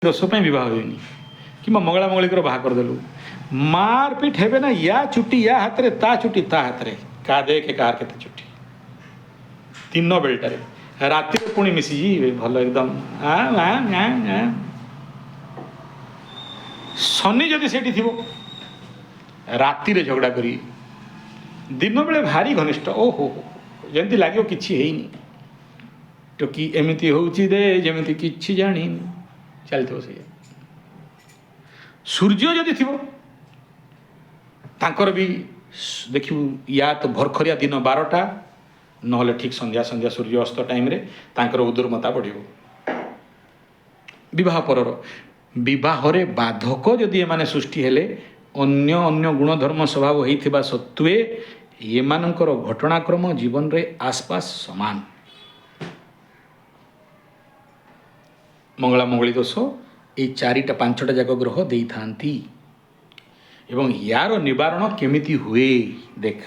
ଦୋଷ ପାଇଁ ବିବାହ ହୁଏନି କିମ୍ବା ମଙ୍ଗଳା ମଙ୍ଗଳିକର ବାହା କରିଦେଲୁ ମାରପିଟ ହେବେ ନା ୟା ଚୁଟି ୟା ହାତରେ ତା ଚୁଟି ତା ହାତରେ କା ଦେଖେ କାହାର କେତେ ଚୁଟି ଦିନ ବେଳଟାରେ ରାତିରେ ପୁଣି ମିଶିଯିବେ ଭଲ ଏକଦମ ଶନି ଯଦି ସେଠି ଥିବ ରାତିରେ ଝଗଡ଼ା କରି ଦିନ ବେଳେ ଭାରି ଘନିଷ୍ଠ ଓହୋ ଯେମିତି ଲାଗିବ କିଛି ହେଇନି ଟୋକି ଏମିତି ହେଉଛି ଦେ ଯେମିତି କିଛି ଜାଣିନି ଚାଲିଥିବ ସେଇଆ ସୂର୍ଯ୍ୟ ଯଦି ଥିବ ତାଙ୍କର ବି ଦେଖିବୁ ୟା ତ ଭରଖରିଆ ଦିନ 12ଟା ନହେଲେ ଠିକ୍ ସନ୍ଧ୍ୟା ସୂର୍ଯ୍ୟ ଅସ୍ତ ଟାଇମ୍ରେ ତାଙ୍କର ଉଦୁର୍ମତା ବଢ଼ିବ ବିବାହ ପରର ବିବାହରେ ବାଧକ ଯଦି ଏମାନେ ସୃଷ୍ଟି ହେଲେ ଅନ୍ୟ ଗୁଣଧର୍ମ ସ୍ୱଭାବ ହେଇଥିବା ସତ୍ତ୍ୱେ ଏମାନଙ୍କର ଘଟଣାକ୍ରମ ଜୀବନରେ ଆସପାସ ସମାନ ମଙ୍ଗଳା ମଙ୍ଗଳି ଦୋଷ এই 4ଟା 5ଟା ଯାକ ଗ୍ରହ ଦେଇଥାନ୍ତି ଏବଂ ୟାର ନିବାରଣ କେମିତି ହୁଏ ଦେଖ